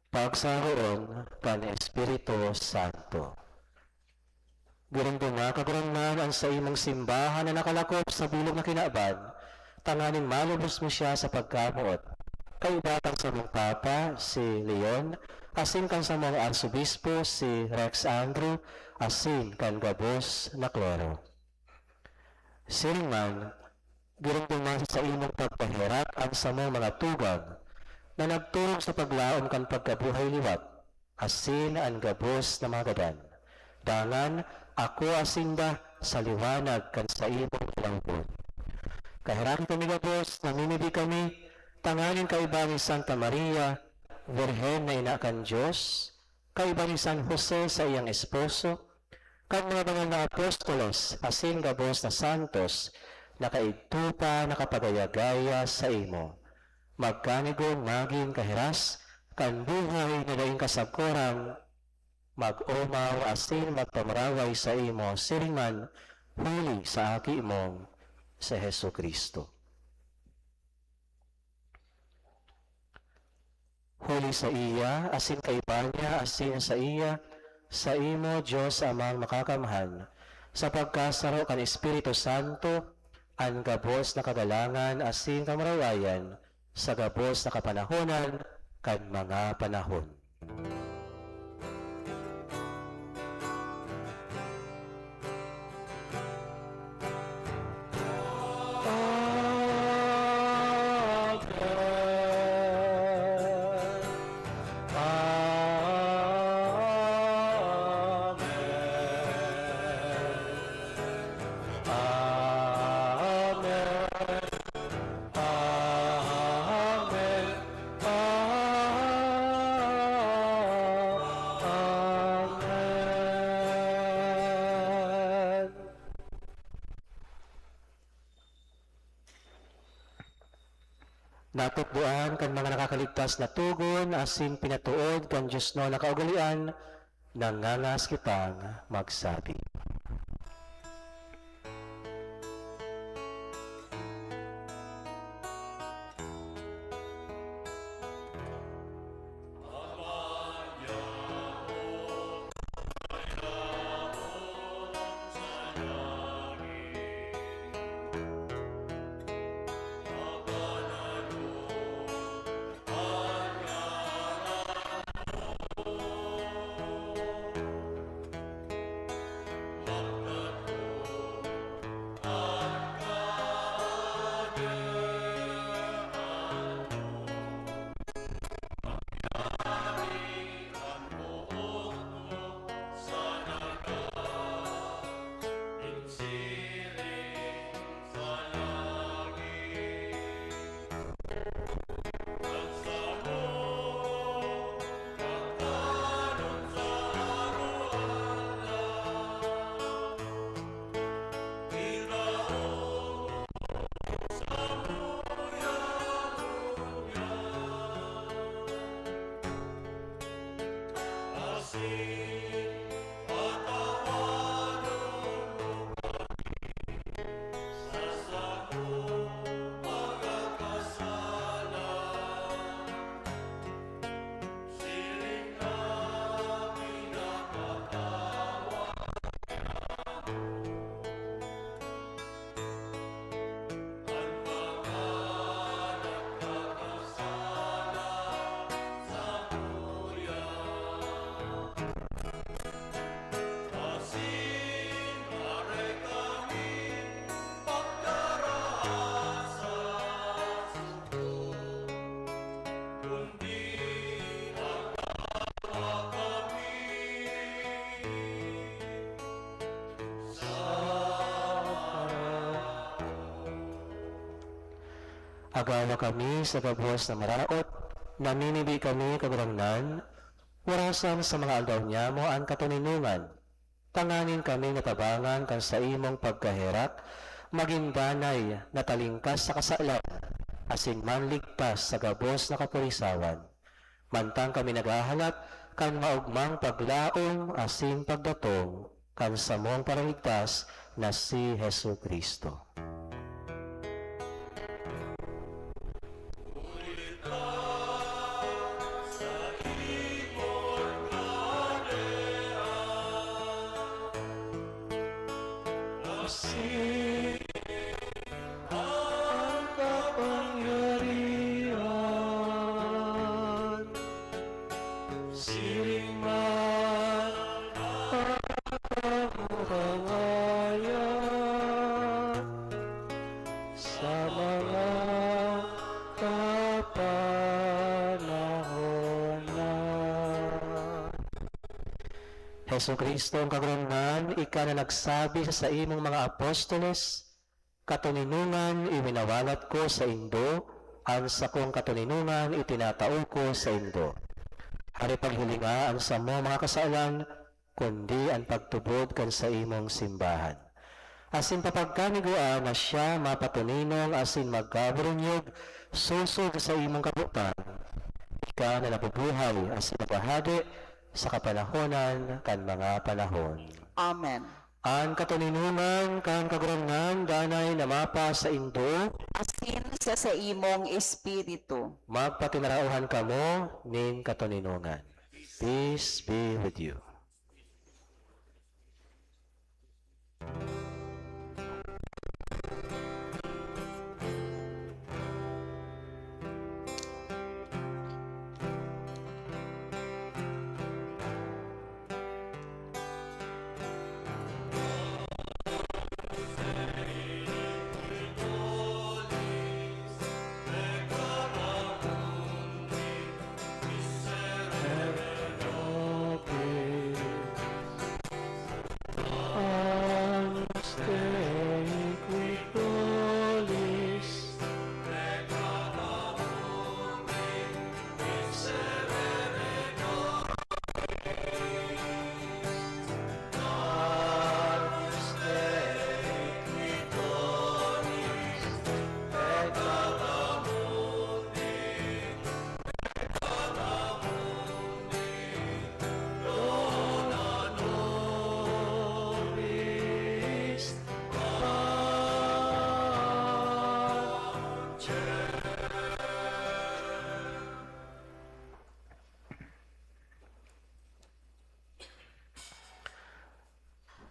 pagsaroon kan Espiritu Santo. Gurundunga kagurangnan ang sa imong simbahan na nakalakop sa bilog na kinaban, tanganing malubos mo siya sa pagkamuot. Kaibatang sa mong Papa, si Leon, asin kan sa mong Arsobispo, si Rex Andrew, asin kan Gabos na Cloro. Siringman, gurundunga sa imong pagpahirat ang sa mong mga tubag, na nagturog sa paglaom kan pagkabuhay liwat, asin ang Gabos na mga gadan. Dangan, ako asinda sa liwanag kan sa imong langgod. Kahirami kami Gabos, namimili kami, tanganin kaiba ni Santa Maria, Virhen na ina kan Diyos, kaiba ni San Jose sa iyang esposo, kan mga bangal na apostolos, asin Gabos na santos, nakaigtupa, nakapagayagaya sa imo. Magkanigong maging kahiras, kan buhay na daing kasagkurang, mag-umaw asin magpamaraway sa imo, siringan, huli sa aki mong sa Hesu Kristo. Huli sa iya, asin kay Panya, asin sa iya, sa imo, Diyos amang makakamhan, sa pagkasaro kan Espiritu Santo, ang gabos na kagalangan, asin kamarawayan, sa gabos na kapanahonan, kan mga panahon. Natutbuan kan mga nakakaligtas na tugon, asin pinatuod kan Diyos no nakaugalian, nangangas kitang magsabi. Agawa kami sa gabos na maraot, naminibi kami kagurangnan, warasan sa mga aldaw niya mo ang katuninungan. Tanganin kami natabangan kan sa imong pagkaherak, maging danay na talingkas sa kasalan, asin manligtas sa gabos na kapurisawan. Mantang kami naghahalap, kan maugmang paglaom asin pagdatong, kan sa mong paraligtas na si Hesu Kristo. Hesu Kristo ang kagurangnan, ika na nagsabi sa imong mga apostoles, katuninungan iwinawalat ko sa indo, ang sa kong katuninungan itinatao ko sa indo. Hari paghilinga ang sa mo mga kasalan, kundi ang pagtubod kan sa imong simbahan. Asin papagkaniguan na siya mapatuninong asin magkaburunyog, susog sa imong kabutan. Ika na nabubuhay asin napahadi, sa kapanahonan kan mga panahon. Amen. Ang katuninungan kan kagurangnan danay na mapa sa indo, Asin sa imong espiritu. magpatinarauhan kamo nin katuninungan. Peace be with you.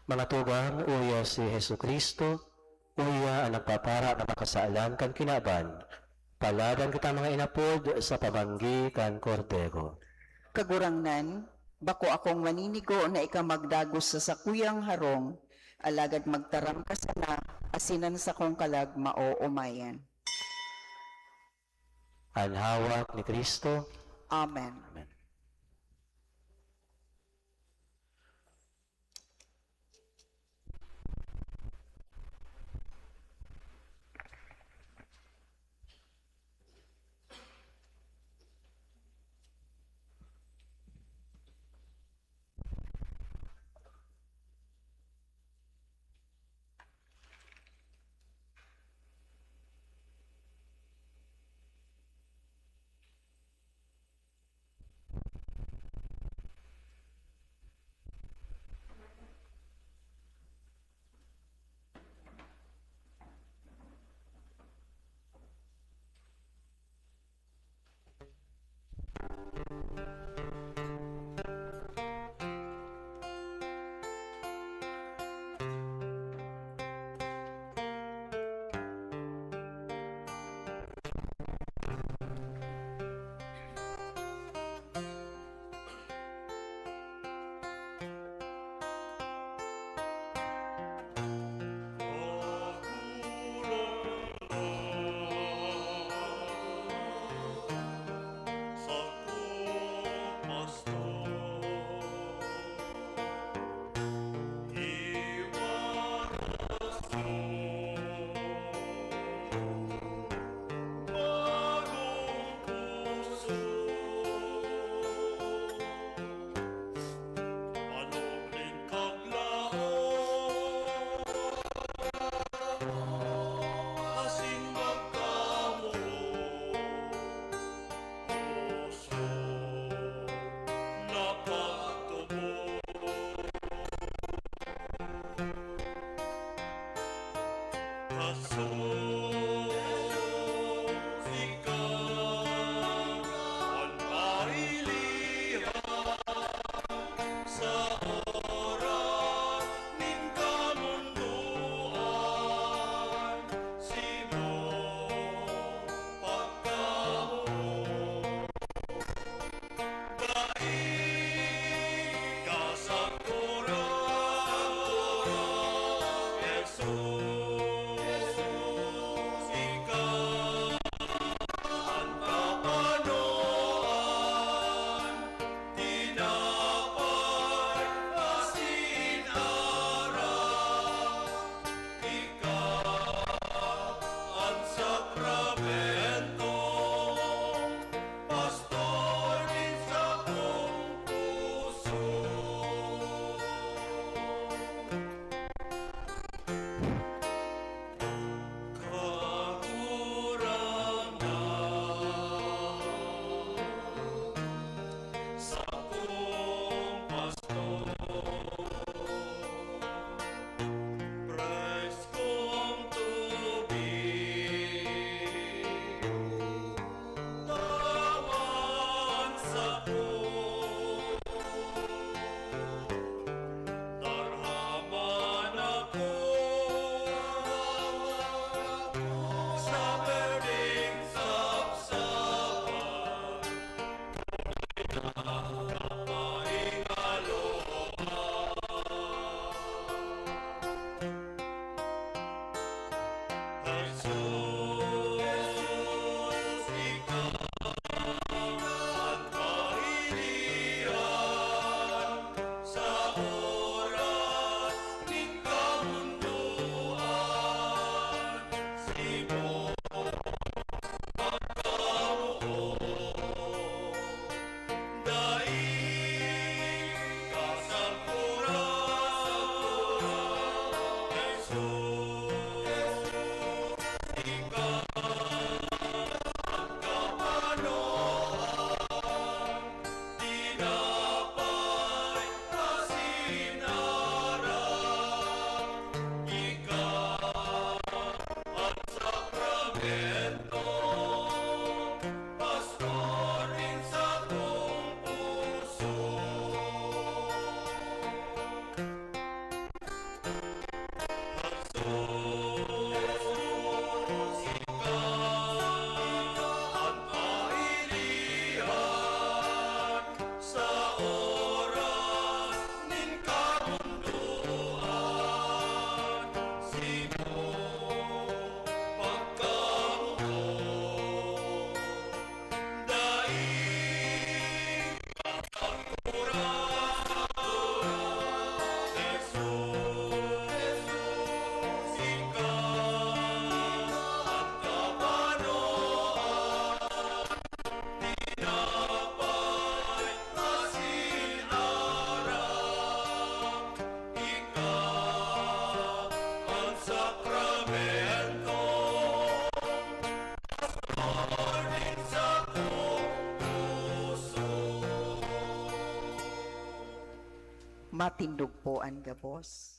Mga tugang, uya si Hesu Kristo, uya ang nagpapara na makasaalan kan kinaban, paladan kita mga inapod sa pabanggi kan kordero. Kagurangnan, bako akong maninigo na ika magdagos sa sakuyang harong, alagad magtaram ka sana, asinan sa kong kalag mao umayan. Ang hawak ni Kristo. Amen. Amen. Matindog po ang gabos.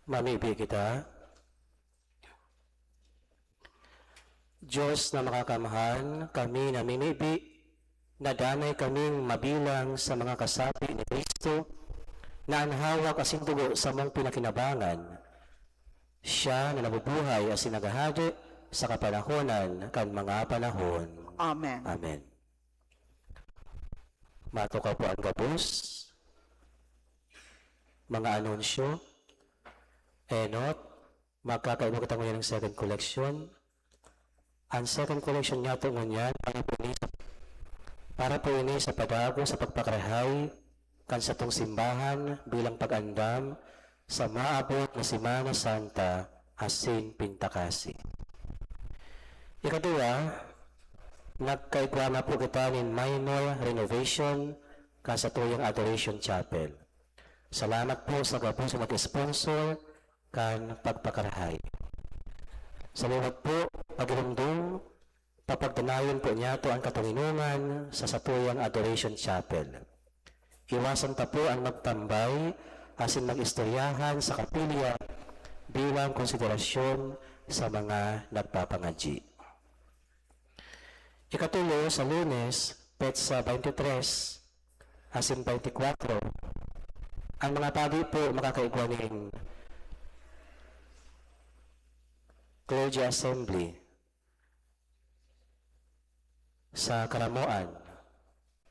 Mamibi kita. Diyos na makakamahal, kami na mimibi, nadanay kaming mabilang sa mga kasapi ni Kristo, na ang hawak asing dugo sa mong pinakinabangan. Siya na nabubuhay as nagahari sa kapanahonan kan mga panahon. Amen. Amen. Matukaw po ang gabos, mga anunsyo, enot, magkakaino kita ngayon ng second collection. Ang second collection niya ito ngunyan para po ini sa padago sa pagpakarahay kan sa tong simbahan bilang pag-andam sa maabot na Semana Santa asin Pintakasi. Ikadua, nagkaigwa na po kita ng minor renovation kan sa tuyang Adoration Chapel. Salamat po sa gabos sa mag-sponsor kan pagpakarahay. Salamat po, pagirundong, papagdanayon po niya to ang katunginungan sa satuyang Adoration Chapel. Iwasan pa po ang magtambay asin mag-istoryahan sa kapilya bilang konsiderasyon sa mga nagpapangadyi. Ikatulo, sa Lunes, Petsa 23 asin 24, ang mga pagi po makakaigwa ng Clergy Assembly sa Karamoan.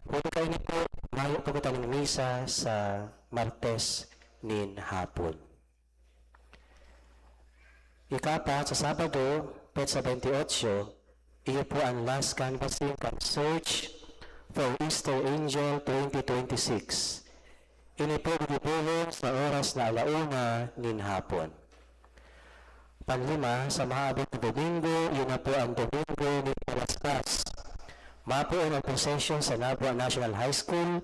Huli kayo ni po, mayo po kita ng misa sa Martes nin hapon. Ikapat, sa Sabado, Petsa 28, iyo po ang last canvassing can search for Easter Angel 2026. Ini po gulong sa oras na 1:00 nin hapon. Panlima, sa maabot na Domingo, yun na po ang Domingo ni Palaspas. Mapuon ang procession sa Nabua National High School,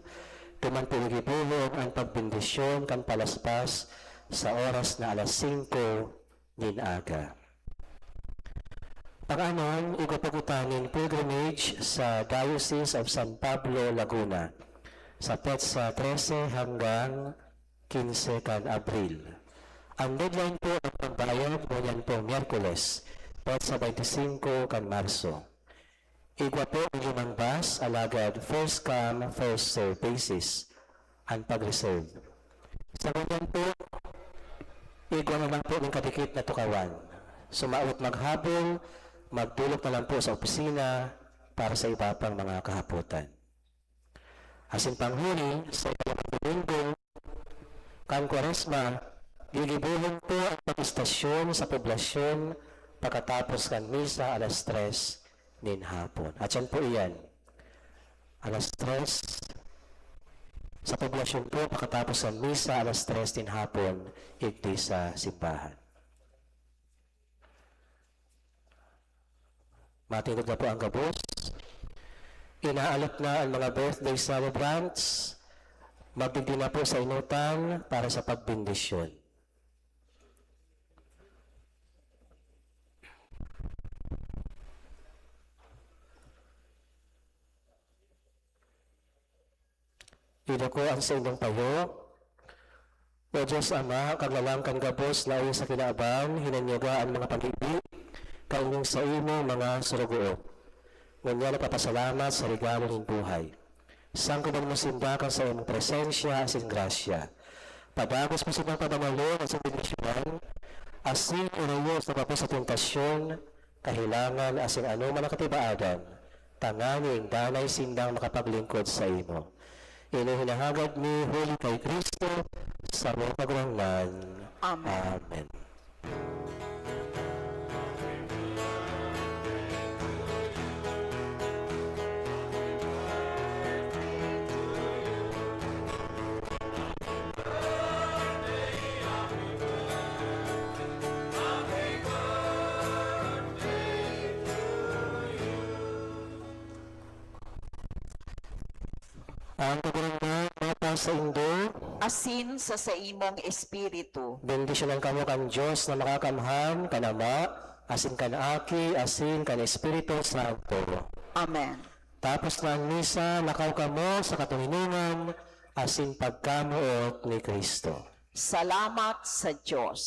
tuman po nagibulong ang pagbindisyon kan Palaspas sa oras na 5:00 nin aga. Pag-anon, igapagutanin pilgrimage sa Diocese of San Pablo, Laguna sa Petsa 13 hanggang 15 kan Abril. Ang deadline po ng pagbayad ngunyan po Miyerkules, Petsa 25 kan Marso. Igwa po ang limang bus, alagad first come, first serve basis ang pag-reserve. Sa ngunyan po, igwa naman po ng kadikit na tukawan. Sumaot maghabol, magtulog na lang po sa opisina para sa iba pang mga kahaputan. Asin panghuli, sa ikalawang Domingo, kan Kwaresma, gilibuhin po ang pag-istasyon sa poblasyon pagkatapos kan misa 3:00 nin hapon. At yan po iyan. 3:00 sa poblasyon po pagkatapos kan misa 3:00 nin hapon igdi sa simbahan. Matindog na po ang gabos. Inaalok na ang mga birthday celebrants. Magdigdi na po sa inutan para sa pagbindisyon. Idako ang sa inyong payo. O Diyos Ama, kaglalang kang gabos na sa kinaaban, hinanyaga ang mga pag-ibig, kainyong sa imo mga suruguo. Ngunyan napapasalamat sa regalo ng buhay. Sangkuban mo simbakan sa iyong presensya asin grasya. Padagos mo silang pamamalo at sa binisyon, asin inayos na papo sa tentasyon, kahilangan asin ano man nakatibaadan, tanganing danay sindang makapaglingkod sa imo. Inihinahagad ni Holy kay Kristo sa mga pagrangan. Amen. Amen. Ang pagrangan mapa sa indo, Asin sa imong espiritu. bendisyonan kamo kan Diyos na makakamhan, kanama, asin kan Aki, asin kan Espiritu Santo. Amen. Tapos na ang misa, lakaw kamo sa katulinungan asin pagkamuot ni Kristo. Salamat sa Diyos.